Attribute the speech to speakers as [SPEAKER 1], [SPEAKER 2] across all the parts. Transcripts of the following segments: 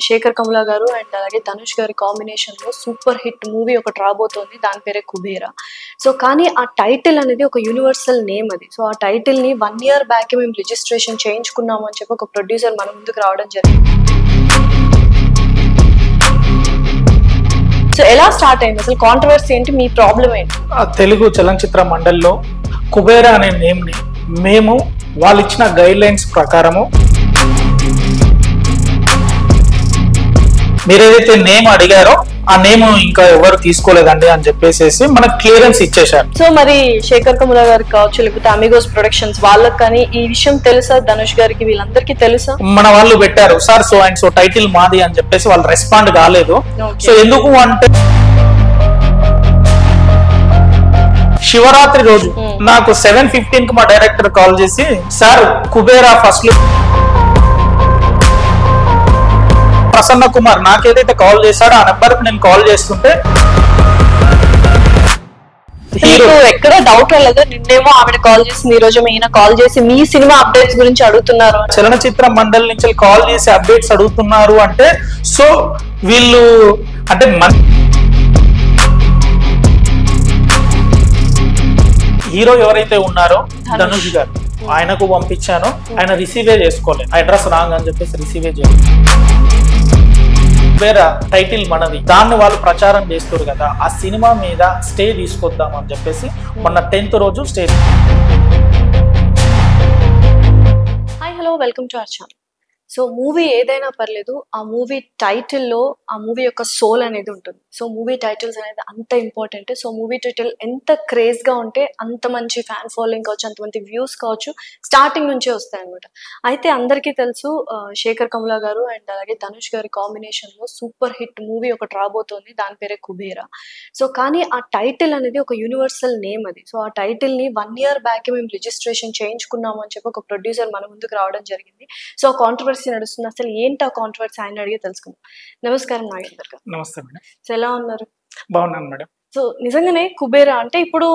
[SPEAKER 1] శేఖర్ కమలా గారు అండ్ అలాగే ధనుష్ గారి కాంబినేషన్ లో సూపర్ హిట్ మూవీ ఒకటి రాబోతోంది. దాని పేరే కుబేరా. సో కానీ ఆ టైటిల్ అనేది ఒక యూనివర్సల్ నేమ్ అది. సో ఆ టైటిల్ ని 1 year బ్యాక్ మేము రిజిస్ట్రేషన్ చేయించుకున్నాము అని చెప్పి ఒక ప్రొడ్యూసర్ మన ముందుకు రావడం జరిగింది. సో ఎలా స్టార్ట్ అయింది అసలు? కాంట్రవర్సీ ఏంటి? మీ ప్రాబ్లం ఏంటి?
[SPEAKER 2] తెలుగు చలనచిత్ర మండలిలో కుబేరా అనే నేమ్ ని మేము వాళ్ళు ఇచ్చిన గైడ్ లైన్స్ ప్రకారము మీరు ఏదైతే నేమ్ అడిగారో ఆ నేమ్ ఇంకా ఎవరు తీసుకోలేదండి అని చెప్పేసి మనకు క్లియరెన్స్ ఇచ్చేశారు.
[SPEAKER 1] సో మరి శేఖర్ కమలా గారికి కావచ్చు, లేకపోతే అమిగోస్ ప్రొడక్షన్స్ వాళ్ళకి కానీ ఈ విషయం తెలుసా? ధనుష్ గారికి వీళ్ళందరికీ తెలుసా?
[SPEAKER 2] మన వాళ్ళు పెట్టారు sir so and so title మాది అని చెప్పేసి వాళ్ళు రెస్పాండ్ కాలేదు. సో ఎందుకు అంటే శివరాత్రి రోజు నాకు 7:15 కి మా డైరెక్టర్ కాల్ చేసి సార్ కుబేరా ఫస్ట్ ప్రసన్న కుమార్ నాకేదైతే కాల్ చేశాడో ఆ నెంబర్ కి నేను కాల్ చేస్తుంటే
[SPEAKER 1] ఎక్కడ డౌట్ రాలేదు? నిన్నేమో ఆవిడ కాల్ చేసింది, ఈ రోజు ఈయన కాల్ చేసి మీ సినిమా అప్డేట్స్ గురించి అడుగుతున్నారు.
[SPEAKER 2] చలనచిత్ర మండలి నుంచి కాల్ చేసి అప్డేట్స్ అడుగుతున్నారు అంటే సో వీళ్ళు అంటే హీరో ఎవరైతే ఉన్నారో ధనుష్ గారు ఆయనకు పంపించాను, ఆయన రిసీవే చేసుకోలేదు. అడ్రస్ రాంగ్ అని చెప్పేసి రిసీవే చేయలేదు. వేరే టైటిల్ మనది, దాన్ని వాళ్ళు ప్రచారం చేస్తారు కదా, ఆ సినిమా మీద స్టే తీసుకొద్దాం అని చెప్పేసి మొన్న 10th రోజు stay.
[SPEAKER 1] Hi hello, welcome to our channel. So movie ఏదైనా పర్లేదు, ఆ మూవీ టైటిల్లో ఆ మూవీ యొక్క సోల్ అనేది ఉంటుంది. సో మూవీ టైటిల్స్ అనేది అంత ఇంపార్టెంట్. సో మూవీ టైటిల్ ఎంత క్రేజ్గా ఉంటే అంత మంచి ఫ్యాన్ ఫాలోయింగ్ కావచ్చు, అంతమంది వ్యూస్ కావచ్చు స్టార్టింగ్ నుంచే వస్తాయి అనమాట. అయితే అందరికీ తెలుసు శేఖర్ కమలా గారు అండ్ అలాగే ధనుష్ గారి కాంబినేషన్లో సూపర్ హిట్ మూవీ ఒకటి రాబోతోంది. దాని పేరే కుబేరా. సో కానీ ఆ టైటిల్ అనేది ఒక యూనివర్సల్ నేమ్ అది. సో ఆ టైటిల్ని 1 year బ్యాక్ మేము రిజిస్ట్రేషన్ చేయించుకున్నాము అని చెప్పి ఒక ప్రొడ్యూసర్ మన ముందుకు రావడం జరిగింది. సో ఆ కాంట్రవర్సీ నడుస్తుంది. అసలు ఏంటి ఆ కాంట్రవర్సీ ఆయన అడిగి తెలుసుకుందాం. నమస్కారం నాగేందర్ గారు.
[SPEAKER 2] నమస్తే మేడం.
[SPEAKER 1] సో ఎలా ఉన్నారు?
[SPEAKER 2] బాగున్నాను మేడం.
[SPEAKER 1] సో నిజంగానే కుబేరా అంటే ఇప్పుడు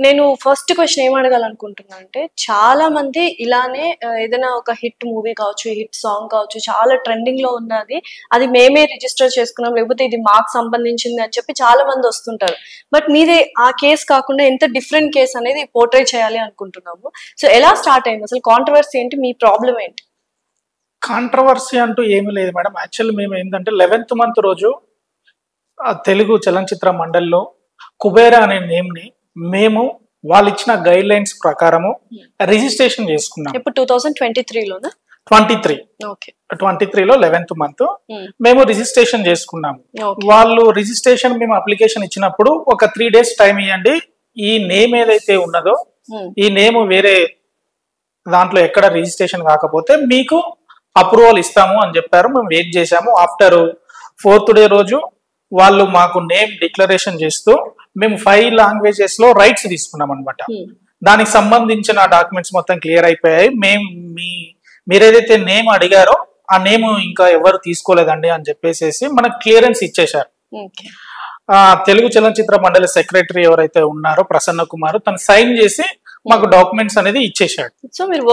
[SPEAKER 1] నేను ఫస్ట్ క్వశ్చన్ ఏం అడగాలనుకుంటున్నా అంటే, చాలా మంది ఇలానే ఏదైనా ఒక హిట్ మూవీ కావచ్చు, హిట్ సాంగ్ కావచ్చు, చాలా ట్రెండింగ్ లో ఉన్నది, అది మేమే రిజిస్టర్ చేసుకున్నాం, లేకపోతే ఇది మాకు సంబంధించింది అని చెప్పి చాలా మంది వస్తుంటారు. బట్ మీదే ఆ కేసు కాకుండా ఎంత డిఫరెంట్ కేసు అనేది పోర్ట్రే చేయాలి అనుకుంటున్నాము. సో ఎలా స్టార్ట్ అయింది అసలు? కాంట్రవర్సీ ఏంటి? మీ ప్రాబ్లం ఏంటి?
[SPEAKER 2] కాంట్రవర్సీ అంటూ ఏమీ లేదు మేడం. యాక్చువల్లీ మేము ఏంటంటే 11th month రోజు తెలుగు చలనచిత్ర మండలిలో కుబేరా అనే నేమ్ ని మేము వాళ్ళు ఇచ్చిన గైడ్ లైన్స్ ప్రకారము రిజిస్ట్రేషన్ చేసుకున్నాం.
[SPEAKER 1] ఇప్పుడు 2023లోనా?
[SPEAKER 2] 23లో 11th month మేము రిజిస్ట్రేషన్ చేసుకున్నాము. వాళ్ళు రిజిస్ట్రేషన్ మేము అప్లికేషన్ ఇచ్చినప్పుడు ఒక 3 days టైం ఇవ్వండి, ఈ నేమ్ ఏదైతే ఉన్నదో ఈ నేమ్ వేరే దాంట్లో ఎక్కడ రిజిస్ట్రేషన్ కాకపోతే మీకు అప్రూవల్ ఇస్తాము అని చెప్పారు. మేము వెయిట్ చేశాము. ఆఫ్టర్ 4th day రోజు వాళ్ళు మాకు నేమ్ డిక్లరేషన్ చేస్తూ మేము 5 languages లో రైట్స్ తీసుకున్నాం అనమాట. దానికి సంబంధించిన డాక్యుమెంట్స్ మొత్తం క్లియర్ అయిపోయాయి. మీరు ఏదైతే నేమ్ అడిగారో ఆ నేమ్ ఇంకా ఎవరు తీసుకోలేదండి అని చెప్పేసి మనకు క్లియరెన్స్ ఇచ్చేశారు. తెలుగు చలనచిత్ర మండలి సెక్రటరీ ఎవరైతే ఉన్నారో ప్రసన్న కుమార్, తను సైన్ చేసి మాకు డాక్యుమెంట్స్ అనేది ఇచ్చేసాడు.
[SPEAKER 1] సో మీరు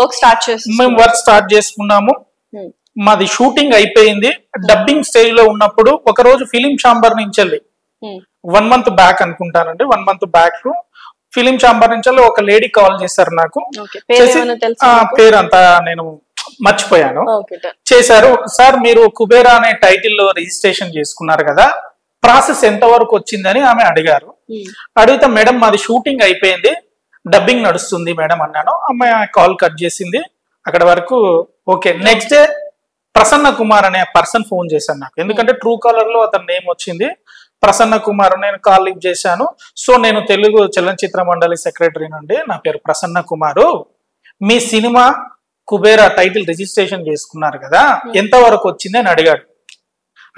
[SPEAKER 1] మేము
[SPEAKER 2] వర్క్ స్టార్ట్ చేసుకున్నాము. మాది షూటింగ్ అయిపోయింది. డబ్బింగ్ స్టేజ్ లో ఉన్నప్పుడు ఒక రోజు ఫిలిం ఛాంబర్ నుంచి వెళ్ళి 1 month బ్యాక్ అనుకుంటానండి, 1 month బ్యాక్ ఫిలిం ఛాంబర్ నుంచి ఒక లేడీ కాల్ చేశారు నాకు. పేరంతా నేను మర్చిపోయాను. చేశారు, సార్ మీరు కుబేరా అనే టైటిల్ రిజిస్ట్రేషన్ చేసుకున్నారు కదా, ప్రాసెస్ ఎంత వరకు వచ్చిందని ఆమె అడిగారు. అడిగితే మేడం మాది షూటింగ్ అయిపోయింది, డబ్బింగ్ నడుస్తుంది మేడం అన్నాను. అమ్మాయి కాల్ కట్ చేసింది. అక్కడ వరకు okay. Next day Prasanna Kumar అనే పర్సన్ ఫోన్ చేశాను నాకు, ఎందుకంటే ట్రూ కాలర్ లో అతని నేమ్ వచ్చింది ప్రసన్న కుమార్. నేను కాల్ లిఫ్ట్ చేశాను. సో నేను తెలుగు చలనచిత్ర మండలి సెక్రటరీ నుండి, నా పేరు ప్రసన్న కుమారు, మీ సినిమా కుబేరా టైటిల్ రిజిస్ట్రేషన్ చేసుకున్నారు కదా, ఎంత వరకు వచ్చింది అని అడిగాడు.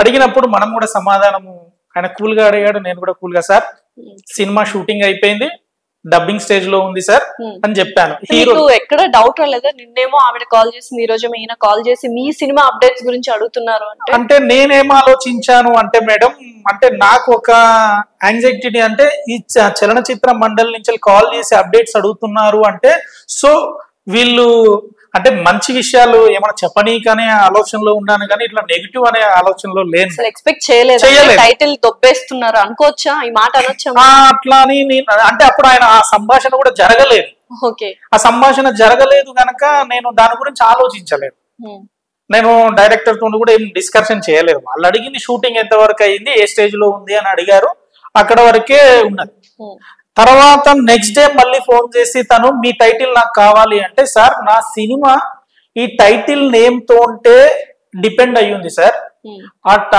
[SPEAKER 2] అడిగినప్పుడు మనం కూడా సమాధానము, ఆయన కూల్ గా అడిగాడు, నేను కూడా కూల్ గా సార్ సినిమా షూటింగ్ అయిపోయింది, డబ్బింగ్ స్టేజ్ లో ఉంది సార్ అని చెప్పాను.
[SPEAKER 1] హీరో ఎక్కడ డౌట్ రాలేదా? నిన్నేమో ఆవిడ కాల్ చేసింది, ఈ రోజు ఈయన కాల్ చేసి మీ సినిమా అప్డేట్స్ గురించి అడుగుతున్నారు
[SPEAKER 2] అంటే నేనేం ఆలోచించాను అంటే మేడం, అంటే నాకు ఒక యాంగ్జైటీ, అంటే ఈ చలనచిత్ర మండలి నుంచి కాల్ చేసి అప్డేట్స్ అడుగుతున్నారు అంటే సో వీళ్ళు అంటే మంచి విషయాలు ఏమైనా చెప్పనీకనే ఆలోచనలో ఉన్నాను కానీ ఇట్లా నెగిటివ్ అనే ఆలోచనలో లేను.
[SPEAKER 1] ఎక్స్పెక్ట్ చేయలేదు, టైటిల్ దొబ్బేస్తున్నారు అనుకోవచ్చా, ఈ మాట అనొచ్చా?
[SPEAKER 2] అట్లా అని అంటే అప్పుడు ఆయన ఆ సంభాషణ కూడా జరగలేదు. ఆ సంభాషణ జరగలేదు కనుక నేను దాని గురించి ఆలోచించలేదు. నేను డైరెక్టర్ తో కూడా ఏం డిస్కషన్ చేయలేదు. వాళ్ళు అడిగింది షూటింగ్ ఎంత వరకు అయింది, ఏ స్టేజ్ లో ఉంది అని అడిగారు, అక్కడ వరకే ఉన్నది. తర్వాత నెక్స్ట్ డే మళ్ళీ ఫోన్ చేసి తను మీ టైటిల్ నాకు కావాలి అంటే, సార్ నా సినిమా ఈ టైటిల్ నేమ్ తోటే డిపెండ్ అయ్యింది సార్,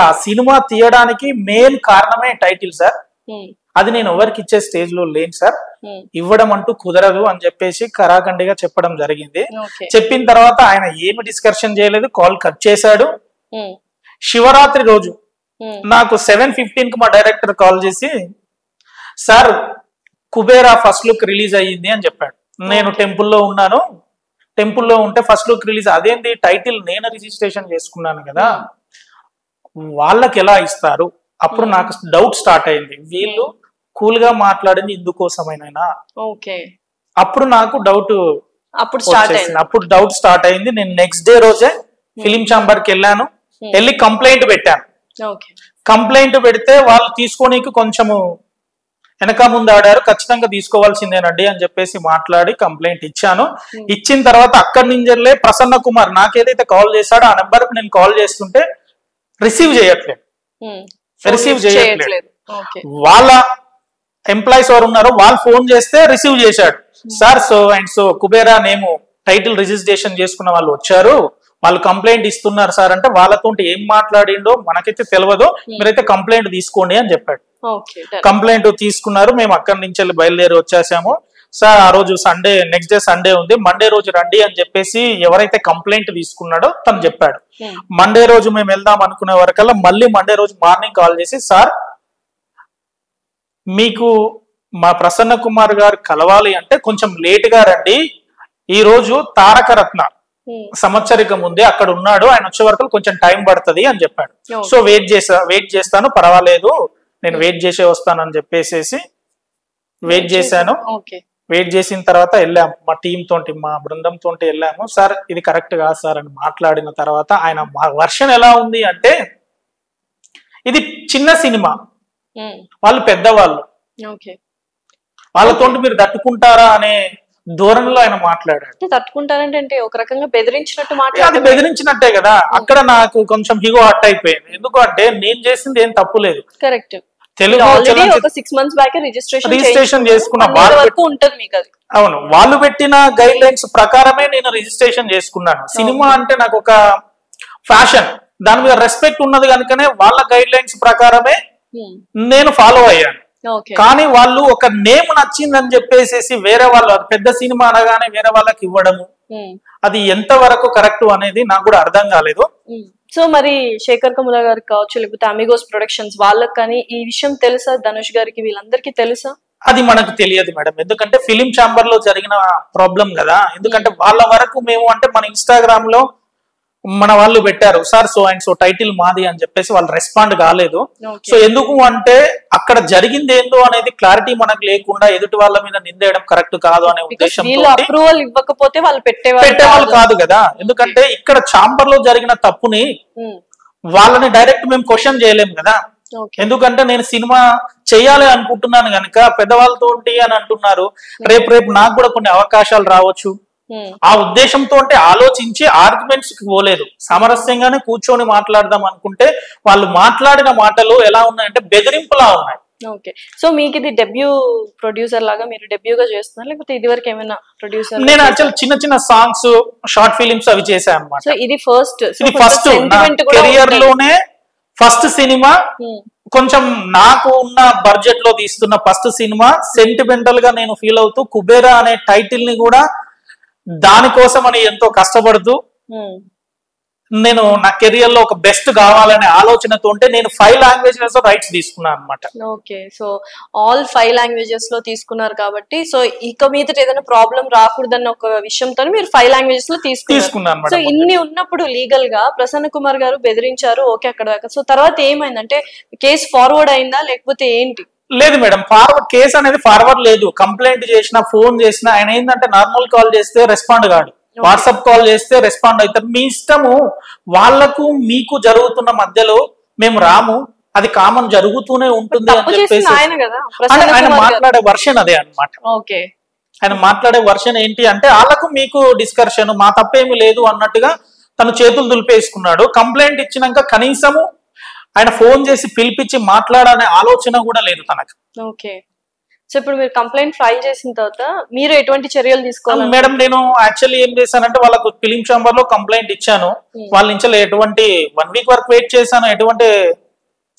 [SPEAKER 2] ఆ సినిమా తీయడానికి మెయిన్ కారణమే టైటిల్ సార్, అది నేను ఎవరికి ఇచ్చే స్టేజ్ లో లేను సార్, ఇవ్వడం అంటూ కుదరదు అని చెప్పేసి కరాఖండిగా చెప్పడం జరిగింది. చెప్పిన తర్వాత ఆయన ఏమి డిస్కషన్ చేయలేదు, కాల్ కట్ చేశాడు. శివరాత్రి రోజు నాకు 7:15 కి మా డైరెక్టర్ కాల్ చేసి, sir Kubera first look release అయ్యింది అని చెప్పాడు. నేను టెంపుల్లో ఉన్నాను, టెంపుల్లో ఉంటే ఫస్ట్ లుక్ రిలీజ్, అదేంటి టైటిల్ నేను రిజిస్ట్రేషన్ చేసుకున్నాను కదా, వాళ్ళకి ఎలా ఇస్తారు? అప్పుడు నాకు డౌట్ స్టార్ట్ అయింది, వీళ్ళు కూల్ గా మాట్లాడింది ఇందుకోసమైనా. అప్పుడు నాకు డౌట్ అప్పుడు డౌట్ స్టార్ట్ అయింది. నేను నెక్స్ట్ డే రోజే ఫిలిం ఛాంబర్ కి వెళ్ళాను, వెళ్ళి కంప్లైంట్ పెట్టాను. కంప్లైంట్ పెడితే వాళ్ళు తీసుకోనీకి కొంచెము వెనక ముందు ఆడారు, ఖచ్చితంగా తీసుకోవాల్సిందేనండి అని చెప్పేసి మాట్లాడి కంప్లైంట్ ఇచ్చాను. ఇచ్చిన తర్వాత అక్కడి నుంచే ప్రసన్న కుమార్ నాకేదైతే కాల్ చేశాడో ఆ నెంబర్ కి నేను కాల్ చేస్తుంటే రిసీవ్ చేయట్లేదు. వాళ్ళ ఎంప్లాయీస్ ఎవరు ఉన్నారో వాళ్ళు ఫోన్ చేస్తే రిసీవ్ చేశాడు. Sir so and so Kubera name title registration చేసుకున్న వాళ్ళు వచ్చారు, వాళ్ళు కంప్లైంట్ ఇస్తున్నారు సార్ అంటే, వాళ్ళతో ఏం మాట్లాడిండో మనకైతే తెలియదు, మీరైతే కంప్లైంట్ తీసుకోండి అని చెప్పాడు. కంప్లైంట్ తీసుకున్నారు, మేము అక్కడి నుంచి వెళ్ళి బయలుదేరి వచ్చేసాము. సార్ ఆ రోజు సండే, నెక్స్ట్ డే సండే ఉంది, మండే రోజు రండి అని చెప్పేసి ఎవరైతే కంప్లైంట్ తీసుకున్నాడో తను చెప్పాడు. మండే రోజు మేము వెళ్దాం అనుకునే వరకల్లా మళ్ళీ మండే రోజు మార్నింగ్ కాల్ చేసి, సార్ మీకు మా ప్రసన్న కుమార్ గారు కలవాలి అంటే కొంచెం లేట్ గా రండి, ఈ రోజు తారక రత్న సంవత్సరికం ఉంది అక్కడ ఉన్నాడు, ఆయన వచ్చే వరకు కొంచెం టైం పడుతుంది అని చెప్పాడు. సో వెయిట్ చేస్తాను, పర్వాలేదు నేను వెయిట్ చేసే వస్తానని చెప్పేసి వెయిట్ చేశాను. వెయిట్ చేసిన తర్వాత వెళ్ళాము, మా టీం తోటి మా బృందం తోటి వెళ్ళాము. సార్ ఇది కరెక్ట్ కాదు సార్ అని మాట్లాడిన తర్వాత ఆయన వర్షన్ ఎలా ఉంది అంటే, ఇది చిన్న సినిమా, వాళ్ళు పెద్దవాళ్ళు, వాళ్ళతో మీరు తట్టుకుంటారా అనే ధోరణిలో ఆయన మాట్లాడాడు.
[SPEAKER 1] తట్టుకుంటారంటే ఒక రకంగా బెదిరించినట్టు
[SPEAKER 2] అది బెదిరించినట్టే కదా. అక్కడ నాకు కొంచెం హిగో హట్ అయిపోయింది, ఎందుకంటే నేను చేసింది ఏం తప్పు లేదు.
[SPEAKER 1] Correct,
[SPEAKER 2] Telugu
[SPEAKER 1] 6 months back
[SPEAKER 2] registration చేసుకున్నా. అవును, వాళ్ళు పెట్టిన గైడ్ లైన్స్ ప్రకారమే నేను రిజిస్ట్రేషన్ చేసుకున్నాను. సినిమా అంటే నాకు ఒక ఫ్యాషన్, దాని మీద రెస్పెక్ట్ ఉన్నది కనుకనే వాళ్ళ గైడ్ లైన్స్ ప్రకారమే నేను ఫాలో అయ్యాను. కానీ వాళ్ళు ఒక నేమ్ నచ్చిందని చెప్పేసి వేరే వాళ్ళు, పెద్ద సినిమా అనగానే వేరే వాళ్ళకి ఇవ్వడము, అది ఎంత వరకు కరెక్ట్ అనేది నాకు కూడా అర్థం కాలేదు.
[SPEAKER 1] సో మరి శేఖర్ కమ్ముల గారికి కావచ్చు, లేకపోతే అమిగోస్ ప్రొడక్షన్స్ వాళ్ళకి కానీ ఈ విషయం తెలుసా? ధనుష్ గారికి వీళ్ళందరికీ తెలుసా?
[SPEAKER 2] అది మనకు తెలియదు మేడం, ఎందుకంటే ఫిలిం ఛాంబర్ లో జరిగిన ప్రాబ్లం కదా. ఎందుకంటే వాళ్ళ వరకు మేము అంటే మన ఇన్స్టాగ్రామ్ లో మన వాళ్ళు పెట్టారు, sir so and so title మాది అని చెప్పేసి, వాళ్ళు రెస్పాండ్ కాలేదు. సో ఎందుకు అంటే అక్కడ జరిగింది ఏందో అనేది క్లారిటీ మనకు లేకుండా ఎదుటి వాళ్ళ మీద నిందేయడం కరెక్ట్ కాదు అనే ఉద్దేశంతో
[SPEAKER 1] అప్రూవల్ ఇవ్వకపోతే వాళ్ళు
[SPEAKER 2] పెట్టేవాళ్ళు కాదు కదా. ఎందుకంటే ఇక్కడ ఛాంబర్ లో జరిగిన తప్పుని వాళ్ళని డైరెక్ట్ మేము క్వశ్చన్ చేయలేము కదా. ఎందుకంటే నేను సినిమా చెయ్యాలి అనుకుంటున్నాను కనుక పెద్దవాళ్ళతోటి అని అంటున్నారు, రేపు నాకు కూడా కొన్ని అవకాశాలు రావచ్చు. ఆ ఉద్దేశంతో అంటే ఆలోచించి ఆర్గ్యుమెంట్స్ కి పోలేదు, సామరస్యంగానే కూర్చొని మాట్లాడదాం అనుకుంటే వాళ్ళు మాట్లాడిన మాటలు ఎలా ఉన్నాయంటే బెదిరింపులా ఉన్నాయి.
[SPEAKER 1] ఓకే, సో మీకు ఇది డెబ్యూ ప్రొడ్యూసర్ లాగా మీరు డెబ్యూగా చేస్తున్నారు, లేకపోతే ఇది వరకు ఏమైనా ప్రొడ్యూసర్?
[SPEAKER 2] నేను యాక్చువల్ చిన్న సాంగ్స్, షార్ట్ ఫిలిమ్స్ అవి చేశాను అన్నమాట.
[SPEAKER 1] సో ఇది ఫస్ట్
[SPEAKER 2] కెరియర్ లోనే ఫస్ట్ సినిమా, కొంచెం నాకు ఉన్న బడ్జెట్ లో తీస్తున్న ఫస్ట్ సినిమా. సెంటిమెంటల్ గా నేను ఫీల్ అవుతూ కుబేరా అనే టైటిల్ ని కూడా దానికోసం అని ఎంతో కష్టపడుతూ నేను నా కెరియర్ లో ఒక బెస్ట్ కావాలనే ఆలోచనతో ఉంటే నేను 5 languages లో రైట్స్ తీసుకున్నాను అనమాట.
[SPEAKER 1] ఓకే, సో ఆల్ 5 languages లో తీసుకున్నారు కాబట్టి, సో ఇక మీద ఏదైనా ప్రాబ్లం రాకూడదన్న ఒక విషయంతో మీరు 5 languages లో తీసుకున్నాను. సో ఇన్ని ఉన్నప్పుడు లీగల్ గా ప్రసన్న కుమార్ గారు బెదిరించారు, ఓకే అక్కడ దాకా. సో తర్వాత ఏమైందంటే కేసు ఫార్వర్డ్ అయిందా లేకపోతే ఏంటి?
[SPEAKER 2] లేదు మేడం, కేసు అనేది ఫార్వర్డ్ లేదు. కంప్లైంట్ చేసినా, ఫోన్ చేసినా ఆయన ఏంటంటే నార్మల్ కాల్ చేస్తే రెస్పాండ్ కాడు. వాట్సాప్ కాల్ చేస్తే రెస్పాండ్ అవుతారు, మీ ఇష్టము. వాళ్ళకు మీకు జరుగుతున్న మధ్యలో మేము రాము, అది కామన్ జరుగుతూనే ఉంటుంది అని చెప్పేసి ఆయన మాట్లాడే వర్షన్ అదే అన్నమాట. ఆయన మాట్లాడే వర్షన్ ఏంటి అంటే వాళ్ళకు మీకు డిస్కషన్, మా తప్పేమి లేదు అన్నట్టుగా తను చేతులు దులిపేసుకున్నాడు. కంప్లైంట్ ఇచ్చినాక కనీసము ఆయన ఫోన్ చేసి పిలిపించి మాట్లాడనే ఆలోచన కూడా లేదు తనకు.
[SPEAKER 1] ఓకే, సో ఇప్పుడు మీరు కంప్లైంట్ ఫైల్ చేసిన తర్వాత మీరు ఎటువంటి చర్యలు తీసుకోవాలి?
[SPEAKER 2] మేడం నేను యాక్చువల్లీ ఏం చేశానంటే వాళ్ళకు ఫిలిం ఛాంబర్ లో కంప్లైంట్ ఇచ్చాను. వాళ్ళ నుంచి ఎటువంటి 1 వీక్ వరకు వెయిట్ చేశాను, ఎటువంటి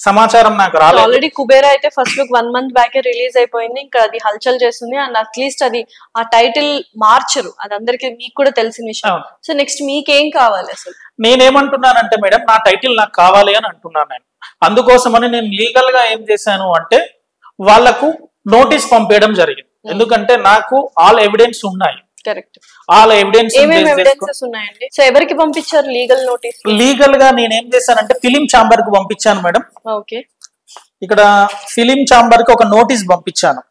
[SPEAKER 2] సమాచారం నాకు రాలేదు.
[SPEAKER 1] ఆల్రెడీ కుబేరా అయితే first look 1 month back release అయిపోయింది, ఇంకా అది హల్చల్ చేస్తుంది. అండ్ అట్లీస్ట్ అది ఆ టైటిల్ మార్చరు, అది అందరికి మీకు కూడా తెలిసిన విషయం. సో నెక్స్ట్ మీకేం కావాలి అసలు?
[SPEAKER 2] నేనేమంటున్నానంటే మేడం, నా టైటిల్ నాకు కావాలి అని అంటున్నాను నేను. అందుకోసమని నేను లీగల్ గా ఏం చేశాను అంటే వాళ్లకు నోటీస్ పంపించడం జరిగింది. ఎందుకంటే నాకు ఆల్ ఎవిడెన్స్ ఉన్నాయి.
[SPEAKER 1] కరెక్ట్,
[SPEAKER 2] ఆల్ ఎవిడెన్స్
[SPEAKER 1] ఉన్నాయండి. సో ఎవరికి పంపించారు లీగల్ నోటీస్?
[SPEAKER 2] లీగల్ గా నేను ఏం చేశానంటే ఫిలిం ఛాంబర్ కు పంపించాను మేడం.
[SPEAKER 1] ఓకే,
[SPEAKER 2] ఇక్కడ ఫిలిం ఛాంబర్ కి ఒక నోటీస్ పంపించాను,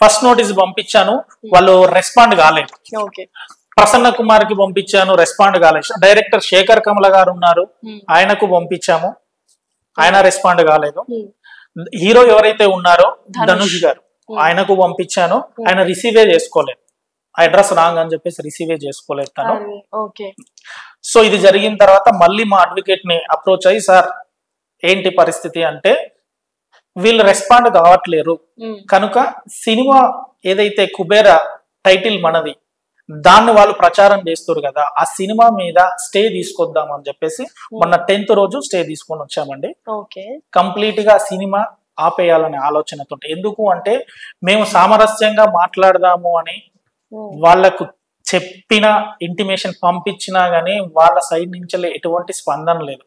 [SPEAKER 2] ఫస్ట్ నోటీస్ పంపించాను, వాళ్ళు రెస్పాండ్ కాలేదు.
[SPEAKER 1] ఓకే,
[SPEAKER 2] ప్రసన్న కుమార్ కి పంపించాను, రెస్పాండ్ కాలేదు. డైరెక్టర్ శేఖర్ కమల గారు ఉన్నారు, ఆయనకు పంపించాము, ఆయన రెస్పాండ్ కాలేదు. హీరో ఎవరైతే ఉన్నారో ధనుష్ గారు, ఆయనకు పంపించాను, ఆయన రిసీవే చేసుకోలేదు, అడ్రస్ రాంగ్ అని చెప్పేసి రిసీవే చేసుకోలేదు తను. సో ఇది జరిగిన తర్వాత మళ్ళీ మా అడ్వకేట్ ని అప్రోచ్ అయ్యి, సార్ ఏంటి పరిస్థితి అంటే వీళ్ళు రెస్పాండ్ కావట్లేరు కనుక సినిమా ఏదైతే కుబేరా టైటిల్ మనది దాన్ని వాళ్ళు ప్రచారం చేస్తారు కదా, ఆ సినిమా మీద స్టే తీసుకొద్దాం అని చెప్పేసి మొన్న 10th రోజు స్టే తీసుకొని వచ్చామండి. కంప్లీట్ గా సినిమా ఆపేయాలనే ఆలోచనతో. ఎందుకు అంటే మేము సామరస్యంగా మాట్లాడదాము అని వాళ్ళకు చెప్పిన ఇంటిమేషన్ పంపించినా గానీ వాళ్ళ సైడ్ నుంచి ఎటువంటి స్పందన లేదు.